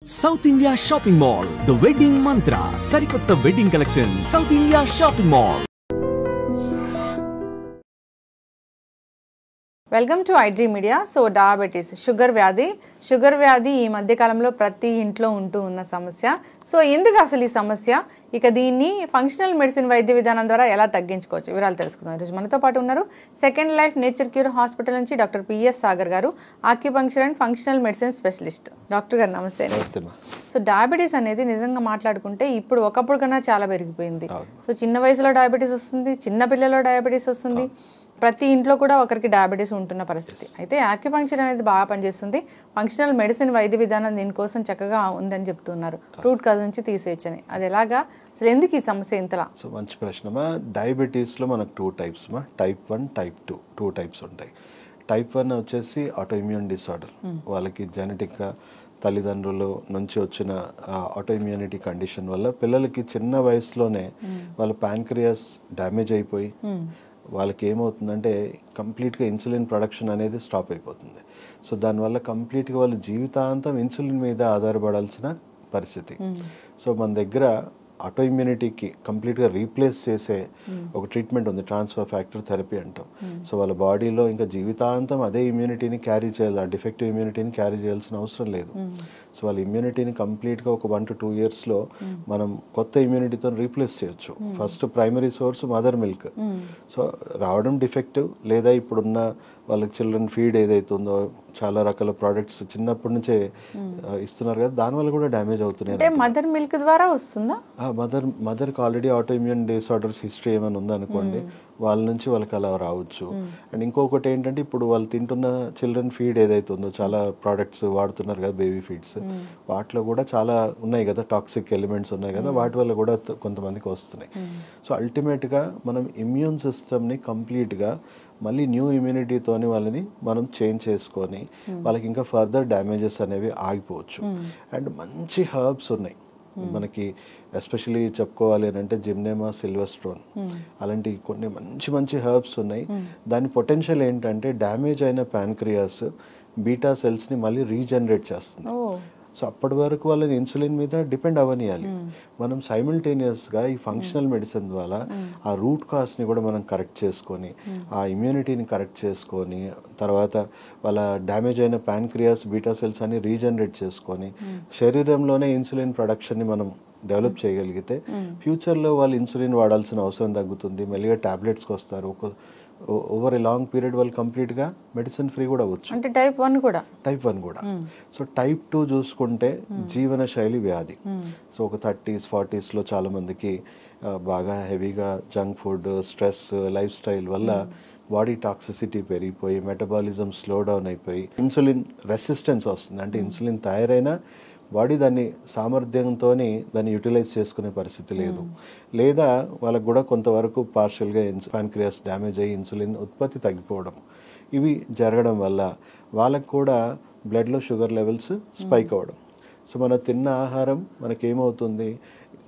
South India Shopping Mall, The Wedding Mantra, Sarikotta Wedding Collection, South India Shopping Mall. Welcome to iDream media. So diabetes, sugar వ్యాధి ఈ మధ్య కాలంలో ప్రతి ఇంట్లో ఉంటూ ఉన్న సమస్య. సో ఎందుకు అసలు ఈ సమస్య, ఇక దీన్ని ఫంక్షనల్ మెడిసిన్ వైద్య విధానం ద్వారా ఎలా తగ్గించుకోవచ్చు, వివరాలు తెలుసుకుందాం. ఈరోజు మనతో పాటు ఉన్నారు second life nature cure hospital నుంచి డాక్టర్ పిఎస్ సాగర్ గారు, acupuncture and functional medicine specialist. Doctor గారు నమస్తే. సో డయాబెటీస్ అనేది నిజంగా మాట్లాడుకుంటే ఇప్పుడు ఒకప్పుడు కన్నా చాలా పెరిగిపోయింది. సో చిన్న వయసులో డయాబెటీస్ వస్తుంది, చిన్న పిల్లల్లో డయాబెటీస్ వస్తుంది, ప్రతి ఇంట్లో కూడా ఒకరికి డయాబెటీస్ ఉంటున్న పరిస్థితి. అయితే యాక్యుపంక్చర్ అనేది బాగా పనిచేస్తుంది, ఫంక్షనల్ మెడిసిన్ వైద్య విధానం దీనికోసం చక్కగా ఉందని చెప్తున్నారు, రూట్ కాజ్ నుంచి తీసేయచ్చని. అది ఎలాగా, అసలు ఎందుకు ఈ సమస్య ఇంతలా? సో మంచి ప్రశ్నమా. డయాబెటీస్లో మనకు 2 టైప్స్ మా, టైప్ 1, టైప్ 2, 2 టైప్స్ ఉంటాయి. టైప్ 1 వచ్చేసి ఆటోఇమ్యూన్ డిసార్డర్, వాళ్ళకి జెనెటిక్గా తల్లిదండ్రుల నుంచి వచ్చిన ఆటోఇమ్యూనిటీ కండిషన్ వల్ల పిల్లలకి చిన్న వయసులోనే వాళ్ళ ప్యాంక్రియాస్ డ్యామేజ్ అయిపోయి వాళ్ళకి ఏమవుతుందంటే కంప్లీట్గా ఇన్సులిన్ ప్రొడక్షన్ అనేది స్టాప్ అయిపోతుంది. సో దానివల్ల కంప్లీట్గా వాళ్ళ జీవితాంతం ఇన్సులిన్ మీద ఆధారపడాల్సిన పరిస్థితి. సో మన దగ్గర ఆటోఇమ్యూనిటీకి కంప్లీట్గా రీప్లేస్ చేసే ఒక ట్రీట్మెంట్ ఉంది, ట్రాన్స్ఫర్ ఫ్యాక్టర్ థెరపీ అంటాం. సో వాళ్ళ బాడీలో ఇంకా జీవితాంతం అదే ఇమ్యూనిటీని క్యారీ చేయాలి, ఆ డిఫెక్టివ్ ఇమ్యూనిటీని క్యారీ చేయాల్సిన అవసరం లేదు. సో వాళ్ళ ఇమ్యూనిటీని కంప్లీట్గా ఒక 1 to 2 yearsలో మనం కొత్త ఇమ్యూనిటీతో రీప్లేస్ చేయొచ్చు. First primary source mother milk. So రావడం డిఫెక్టివ్, లేదా ఇప్పుడున్న వాళ్ళకి చిల్డ్రన్ ఫీడ్ ఏదైతుందో చాలా రకాల ప్రోడక్ట్స్ చిన్నప్పటి నుంచే ఇస్తున్నారు కదా, దానివల్ల కూడా డ్యామేజ్ అవుతున్నాయి. మదర్ మిల్క్ ద్వారా వస్తుందా? మదర్కి ఆల్రెడీ ఆటోఇమ్యూన్ డిసార్డర్స్ హిస్టరీ ఏమైనా ఉందనుకోండి, వాళ్ళ నుంచి వాళ్ళకి అలా రావచ్చు. అండ్ ఇంకొకటి ఏంటంటే ఇప్పుడు వాళ్ళు తింటున్న చిల్డ్రన్ ఫీడ్ ఏదైతుందో చాలా ప్రోడక్ట్స్ వాడుతున్నారు కదా, బేబీ ఫీడ్స్, వాటిలో కూడా చాలా ఉన్నాయి కదా, టాక్సిక్ ఎలిమెంట్స్ ఉన్నాయి కదా, వాటి వల్ల కూడా కొంతమందికి వస్తున్నాయి. సో అల్టిమేట్గా మనం ఇమ్యూన్ సిస్టమ్ని కంప్లీట్గా మళ్ళీ న్యూ ఇమ్యూనిటీతోని వాళ్ళని మనం చేంజ్ చేసుకొని వాళ్ళకి ఇంకా ఫర్దర్ డ్యామేజెస్ అనేవి ఆగిపోవచ్చు. అండ్ మంచి హర్బ్స్ ఉన్నాయి మనకి, ఎస్పెషలీ చెప్పుకోవాలి అని అంటే జిమ్నేమా సిల్వస్ట్రోన్ అలాంటి కొన్ని మంచి మంచి హర్బ్స్ ఉన్నాయి. దాని పొటెన్షియల్ ఏంటంటే డ్యామేజ్ అయిన ప్యాన్క్రియాస్ బీటా సెల్స్ని మళ్ళీ రీజనరేట్ చేస్తుంది. సో అప్పటి వరకు వాళ్ళని ఇన్సులిన్ మీద డిపెండ్ అవ్వనియాలి. మనం సైమిల్టేనియస్గా ఈ ఫంక్షనల్ మెడిసిన్ ద్వారా ఆ రూట్ కాజ్ని కూడా మనం కరెక్ట్ చేసుకొని, ఆ ఇమ్యూనిటీని కరెక్ట్ చేసుకొని, తర్వాత వాళ్ళ డ్యామేజ్ అయిన ప్యాన్క్రియాస్ బీటా సెల్స్ అని రీజనరేట్ చేసుకొని శరీరంలోనే ఇన్సులిన్ ప్రొడక్షన్ని మనం డెవలప్ చేయగలిగితే ఫ్యూచర్లో వాళ్ళు ఇన్సులిన్ వాడాల్సిన అవసరం తగ్గుతుంది, మెల్లిగా టాబ్లెట్స్కి వస్తారు. ఓవర్ ఏ లాంగ్ పీరియడ్ వాళ్ళు కంప్లీట్గా మెడిసిన్ ఫ్రీ కూడా అవ్వచ్చు. అంటే టైప్ 1 కూడా. సో టైప్ 2 చూసుకుంటే జీవన శైలి వ్యాధి. సో ఒక 30s, 40sలో చాలా మందికి బాగా హెవీగా junk food, stress, life style వల్ల బాడీ టాక్సిసిటీ పెరిగిపోయి మెటబాలిజం స్లో డౌన్ అయిపోయి ఇన్సులిన్ రెసిస్టెన్స్ వస్తుంది. అంటే ఇన్సులిన్ తయారైనా బాడీ దాన్ని సామర్థ్యంతో దాన్ని యూటిలైజ్ చేసుకునే పరిస్థితి లేదు, లేదా వాళ్ళకు కూడా కొంతవరకు పార్షియల్గా ప్యాన్క్రియాస్ డ్యామేజ్ అయ్యి ఇన్సులిన్ ఉత్పత్తి తగ్గిపోవడం, ఇవి జరగడం వల్ల వాళ్ళకు కూడా బ్లడ్లో షుగర్ లెవెల్స్ స్పైక్ అవ్వడం. సో మనం తిన్న ఆహారం మనకేమవుతుంది,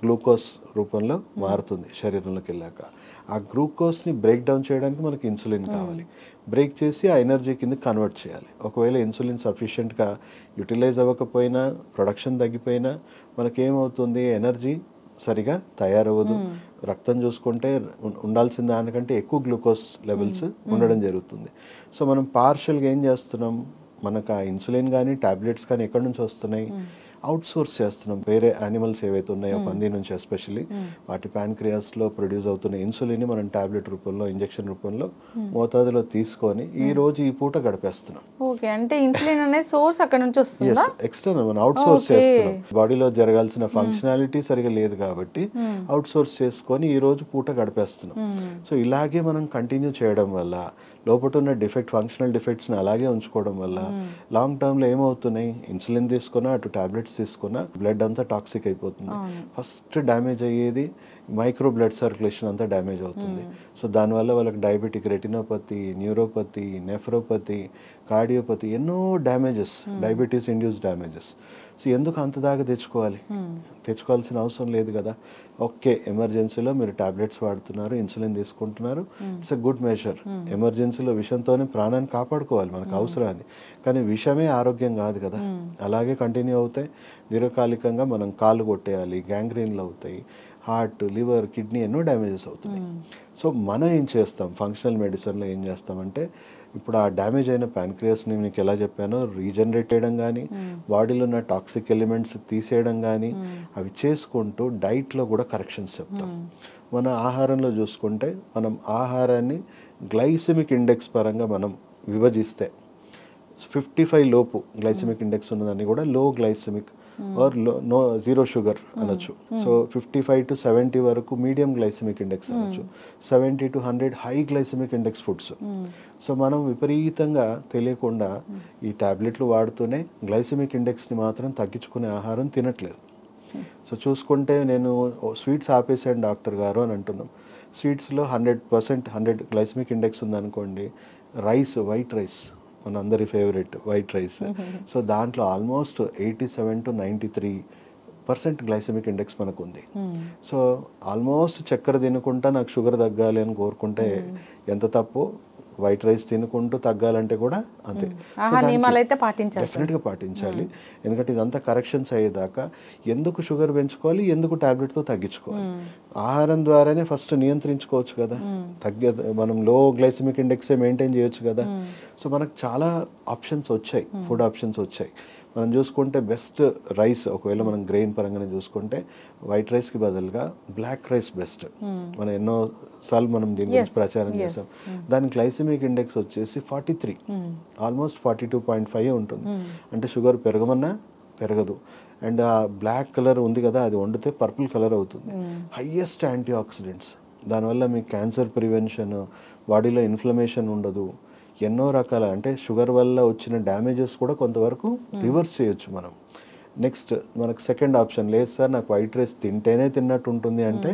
గ్లూకోజ్ రూపంలో మారుతుంది శరీరంలోకి వెళ్ళాక. ఆ గ్లూకోజ్ని బ్రేక్ డౌన్ చేయడానికి మనకి ఇన్సులిన్ కావాలి, బ్రేక్ చేసి ఆ ఎనర్జీ కింద కన్వర్ట్ చేయాలి. ఒకవేళ ఇన్సులిన్ సఫిషియెంట్గా యూటిలైజ్ అవ్వకపోయినా, ప్రొడక్షన్ తగ్గిపోయినా మనకేమవుతుంది, ఎనర్జీ సరిగా తయారవ్వదు. రక్తం చూసుకుంటే ఉండాల్సిన దానికంటే ఎక్కువ గ్లూకోజ్ లెవెల్స్ ఉండడం జరుగుతుంది. సో మనం పార్షియల్గా ఏం చేస్తున్నాం, మనకు ఆ ఇన్సులిన్ కానీ టాబ్లెట్స్ కానీ ఎక్కడి నుంచి వస్తున్నాయి, అవుట్ సోర్స్ చేస్తున్నాం. వేరే యానిమల్స్ ఏవైతే ఉన్నాయో పంది నుంచి ఎస్పెషల్లీ, వాటి ప్యాన్క్రియాస్లో ప్రొడ్యూస్ అవుతున్న ఇన్సులిన్ మనం టాబ్లెట్ రూపంలో, ఇంజెక్షన్ రూపంలో మోతాదులో తీసుకొని ఈ రోజు ఈ పూట గడిపేస్తున్నాం. ఓకే, అంటే ఇన్సులిన్ అనే సోర్స్ అక్కడ నుంచి వస్తుందా? ఎక్స్టర్నల్ మనం అవుట్ సోర్స్ చేస్తున్నాం. బాడీలో జరగాల్సిన ఫంక్షనాలిటీ సరిగా లేదు కాబట్టి అవుట్ సోర్స్ చేసుకొని ఈ రోజు పూట గడిపేస్తున్నాం. సో ఇలాగే మనం కంటిన్యూ చేయడం వల్ల లోపల ఉన్న డిఫెక్ట్, ఫంక్షనల్ డిఫెక్ట్స్ని అలాగే ఉంచుకోవడం వల్ల లాంగ్ టర్మ్లో ఏమవుతున్నాయి, ఇన్సులిన్ తీసుకున్నా అటు టాబ్లెట్స్ తీసుకున్నా బ్లడ్ అంతా టాక్సిక్ అయిపోతుంది. ఫస్ట్ డ్యామేజ్ అయ్యేది మైక్రో బ్లడ్ సర్క్యులేషన్ అంతా డ్యామేజ్ అవుతుంది. సో దానివల్ల వాళ్ళకి diabetic retinopathy, neuropathy, nephropathy, cardiopathy, ఎన్నో damages, diabetes induce damages. So ఎందుకు అంత దాకా తెచ్చుకోవాల్సిన అవసరం లేదు కదా. ఓకే, ఎమర్జెన్సీలో మీరు టాబ్లెట్స్ వాడుతున్నారు, ఇన్సులిన్ తీసుకుంటున్నారు, ఇట్స్ ఎ గుడ్ మెజర్. ఎమర్జెన్సీలో విషంతోనే ప్రాణాన్ని కాపాడుకోవాలి, మనకు అవసరం అది. కానీ విషమే ఆరోగ్యం కాదు కదా. అలాగే కంటిన్యూ అవుతాయి, దీర్ఘకాలికంగా మనం కాళ్ళు కొట్టేయాలి, గ్యాంగ్రీన్లు అవుతాయి, హార్ట్, లివర్, కిడ్నీ ఎన్నో డ్యామేజెస్ అవుతున్నాయి. సో మనం ఏం చేస్తాం, ఫంక్షనల్ మెడిసిన్లో ఏం చేస్తామంటే, ఇప్పుడు ఆ డ్యామేజ్ అయిన ప్యాన్క్రియాస్ని మీకు ఎలా చెప్పానో రీజనరేట్ చేయడం కానీ, బాడీలో ఉన్న టాక్సిక్ ఎలిమెంట్స్ తీసేయడం కానీ, అవి చేసుకుంటూ డైట్లో కూడా కరెక్షన్స్ చెప్తాం. మన ఆహారంలో చూసుకుంటే, మనం ఆహారాన్ని గ్లైసెమిక్ ఇండెక్స్ పరంగా మనం విభజిస్తే 55 లోపు గ్లైసెమిక్ ఇండెక్స్ ఉన్నదాన్ని కూడా low glycemic or no zero sugar అనొచ్చు. సో 55 to 70 వరకు మీడియం గ్లైసెమిక్ ఇండెక్స్ అనొచ్చు. 70 to 100 high glycemic index foods. So మనం విపరీతంగా తెలియకుండా ఈ టాబ్లెట్లు వాడుతూనే గ్లైసెమిక్ ఇండెక్స్ని మాత్రం తగ్గించుకునే ఆహారం తినట్లేదు. సో చూసుకుంటే, నేను స్వీట్స్ ఆపేసాను డాక్టర్ గారు అని అంటున్నాం. స్వీట్స్లో 100% 100 గ్లైసెమిక్ ఇండెక్స్ ఉందనుకోండి, రైస్, వైట్ రైస్ మన అందరి ఫేవరెట్ వైట్ రైస్. సో దాంట్లో ఆల్మోస్ట్ 87 to 93% గ్లైసెమిక్ ఇండెక్స్ మనకు ఉంది. సో ఆల్మోస్ట్ చక్కెర తినుకుంటా నాకు షుగర్ తగ్గాలి అని కోరుకుంటే ఎంత తప్పు. వైట్ రైస్ తినుకుంటూ తగ్గాలంటే కూడా అంతే. డెఫినెట్గా పాటించాలి. ఎందుకంటే ఇదంతా కరెక్షన్స్ అయ్యేదాకా ఎందుకు షుగర్ పెంచుకోవాలి, ఎందుకు టాబ్లెట్తో తగ్గించుకోవాలి. ఆహారం ద్వారానే ఫస్ట్ నియంత్రించుకోవచ్చు కదా. మనం లో గ్లైసెమిక్ ఇండెక్సే మెయింటైన్ చేయొచ్చు కదా. సో మనకు చాలా ఆప్షన్స్ వచ్చాయి, ఫుడ్ ఆప్షన్స్ వచ్చాయి. మనం చూసుకుంటే బెస్ట్ రైస్, ఒకవేళ మనం గ్రెయిన్ పరంగానే చూసుకుంటే, వైట్ రైస్కి బదులుగా బ్లాక్ రైస్ బెస్ట్. మనం ఎన్నో సార్లు మనం దీని గురించి ప్రచారం చేసాం. దాని గ్లైసెమిక్ ఇండెక్స్ వచ్చేసి 43, ఆల్మోస్ట్ 42.5 ఉంటుంది. అంటే షుగర్ పెరగమన్నా పెరగదు. అండ్ ఆ బ్లాక్ కలర్ ఉంది కదా, అది వండితే పర్పుల్ కలర్ అవుతుంది. హైయెస్ట్ యాంటీ ఆక్సిడెంట్స్, దానివల్ల మీ క్యాన్సర్ ప్రివెన్షన్, బాడీలో ఇన్ఫ్లమేషన్ ఉండదు, ఎన్నో రకాల, అంటే షుగర్ వల్ల వచ్చిన డ్యామేజెస్ కూడా కొంతవరకు రివర్స్ చేయొచ్చు మనం. నెక్స్ట్ మనకు సెకండ్ ఆప్షన్, లేదు సార్ నాకు వైట్ రైస్ తింటేనే తిన్నట్టు ఉంటుంది అంటే,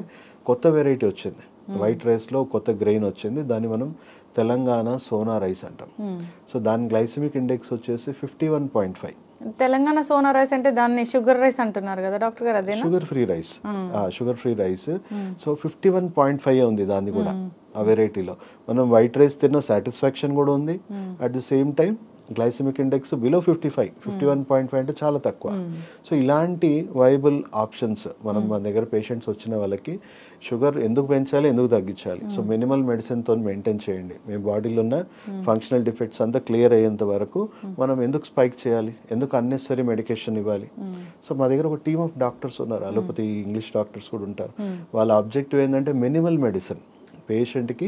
కొత్త వెరైటీ వచ్చింది. వైట్ రైస్లో కొత్త గ్రెయిన్ వచ్చింది, దాన్ని మనం తెలంగాణ సోనా రైస్ అంటాం. సో దాని గ్లైసెమిక్ ఇండెక్స్ వచ్చేసి 51.5. తెలంగాణ సోనా రైస్ అంటే దాన్ని షుగర్ రైస్ అంటున్నారు కదా డాక్టర్ గారు, అదేనా? Sugar free rice, sugar free rice. So 51.5 ఉంది దాన్ని కూడా, ఆ వెరైటీలో. మనం వైట్ రైస్ తిన్న సాటిస్ఫాక్షన్ కూడా ఉంది. At the same time glycemic index below 55, 51.5 అంటే చాలా తక్కువ. సో ఇలాంటి వైబుల్ ఆప్షన్స్ మనం మన దగ్గర పేషెంట్స్ వచ్చిన వాళ్ళకి షుగర్ ఎందుకు పెంచాలి, ఎందుకు తగ్గించాలి, సో మినిమల్ మెడిసిన్తో మెయింటైన్ చేయండి. మీ బాడీలో ఉన్న ఫంక్షనల్ డిఫెక్ట్స్ అంతా క్లియర్ అయ్యేంత వరకు మనం ఎందుకు స్పైక్ చేయాలి, ఎందుకు అన్నెసరీ మెడికేషన్ ఇవ్వాలి. సో మా దగ్గర ఒక టీమ్ ఆఫ్ డాక్టర్స్ ఉన్నారు, అలోపతి ఇంగ్లీష్ డాక్టర్స్ కూడా ఉంటారు. వాళ్ళ ఆబ్జెక్టివ్ ఏంటంటే మినిమల్ మెడిసిన్, పేషెంట్కి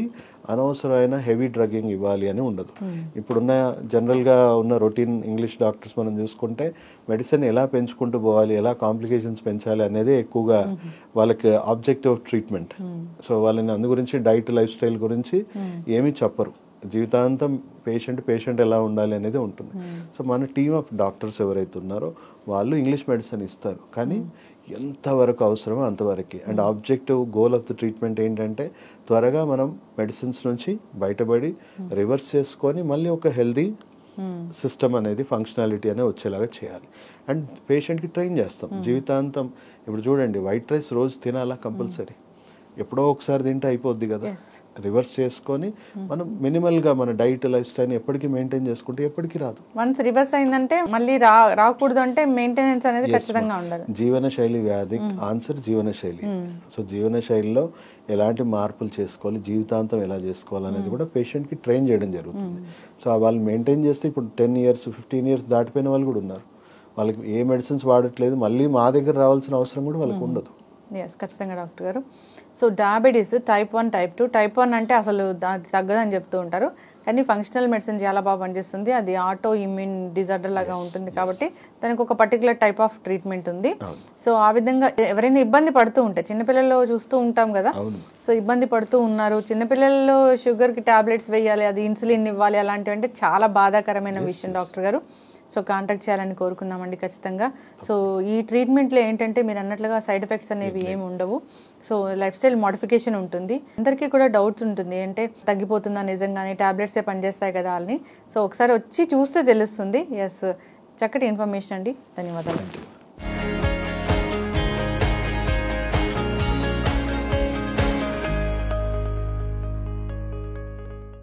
అనవసరమైన హెవీ డ్రగ్గింగ్ ఇవ్వాలి అని ఉండదు. ఇప్పుడున్న జనరల్గా ఉన్న రొటీన్ ఇంగ్లీష్ డాక్టర్స్ మనం చూసుకుంటే, మెడిసిన్ ఎలా పెంచుకుంటూ పోవాలి, ఎలా కాంప్లికేషన్స్ పెంచాలి అనేది ఎక్కువగా వాళ్ళకి ఆబ్జెక్టివ్ ఆఫ్ ట్రీట్మెంట్. సో వాళ్ళని అందు గురించి డైట్, లైఫ్ స్టైల్ గురించి ఏమీ చెప్పరు. జీవితాంతం పేషెంట్ ఎలా ఉండాలి అనేది ఉంటుంది. సో మన టీమ్ ఆఫ్ డాక్టర్స్ ఎవరైతే ఉన్నారో వాళ్ళు ఇంగ్లీష్ మెడిసిన్ ఇస్తారు, కానీ ఎంతవరకు అవసరమో అంతవరకు. And objective goal of the treatment ఏంటంటే, త్వరగా మనం మెడిసిన్స్ నుంచి బయటపడి రివర్స్ చేసుకొని మళ్ళీ ఒక హెల్దీ సిస్టమ్ అనేది, ఫంక్షనాలిటీ అనేది వచ్చేలాగా చేయాలి. అండ్ పేషెంట్కి ట్రైన్ చేస్తాం జీవితాంతం. ఇప్పుడు చూడండి, వైట్ రైస్ రోజు తినాలా కంపల్సరీ, ఎప్పుడో ఒకసారి తింటే అయిపోద్ది కదా. రివర్స్ చేసుకొని మనం మినిమల్గా మన డైట్, లైఫ్ స్టైల్ ఎప్పటికీ మెయింటైన్ చేసుకుంటే ఎప్పటికీ రాదు. వన్స్ రివర్స్ అయిందంటే మళ్ళీ రాకూడదు అంటే మెయింటెనెన్స్ అనేది ఖచ్చితంగా ఉండాలి. జీవన శైలి వ్యాధి ఆన్సర్ జీవన శైలి. సో జీవన శైలిలో ఎలాంటి మార్పులు చేసుకోవాలి, జీవితాంతం ఎలా చేసుకోవాలి అనేది కూడా పేషెంట్కి ట్రైన్ చేయడం జరుగుతుంది. సో వాళ్ళు మెయింటైన్ చేస్తే ఇప్పుడు 10 years, 15 years దాటిపోయిన వాళ్ళు కూడా ఉన్నారు. వాళ్ళకి ఏ మెడిసిన్స్ వాడట్లేదు, మళ్ళీ మా దగ్గర రావాల్సిన అవసరం కూడా వాళ్ళకి ఉండదు. ఎస్, ఖచ్చితంగా డాక్టర్ గారు. So diabetes type 1, type 2. Type 1 అంటే అసలు తగ్గదని చెప్తూ ఉంటారు, కానీ ఫంక్షనల్ మెడిసిన్ చాలా బాగా పనిచేస్తుంది. అది ఆటో ఇమ్యూన్ డిజార్డర్ లాగా ఉంటుంది కాబట్టి దానికి ఒక పర్టికులర్ టైప్ ఆఫ్ ట్రీట్మెంట్ ఉంది. సో ఆ విధంగా ఎవరైనా ఇబ్బంది పడుతూ ఉంటే, చిన్నపిల్లల్లో చూస్తూ ఉంటాం కదా, సో ఇబ్బంది పడుతూ ఉన్నారు, చిన్నపిల్లల్లో షుగర్కి టాబ్లెట్స్ వేయాలి, అది ఇన్సులిన్ ఇవ్వాలి, అలాంటివి అంటే చాలా బాధాకరమైన విషయం డాక్టర్ గారు. సో కాంటాక్ట్ చేయాలని కోరుకున్నామండి ఖచ్చితంగా. సో ఈ ట్రీట్మెంట్లో ఏంటంటే మీరు అన్నట్లుగా సైడ్ ఎఫెక్ట్స్ అనేవి ఏమి ఉండవు. సో లైఫ్ స్టైల్ మోడిఫికేషన్ ఉంటుంది. అందరికీ కూడా డౌట్స్ ఉంటుంది, అంటే తగ్గిపోతుందా నిజంగానే, టాబ్లెట్సే పనిచేస్తాయి కదా అని. సో ఒకసారి వచ్చి చూస్తే తెలుస్తుంది. ఎస్, చక్కటి ఇన్ఫర్మేషన్ అండి. ధన్యవాదాలు.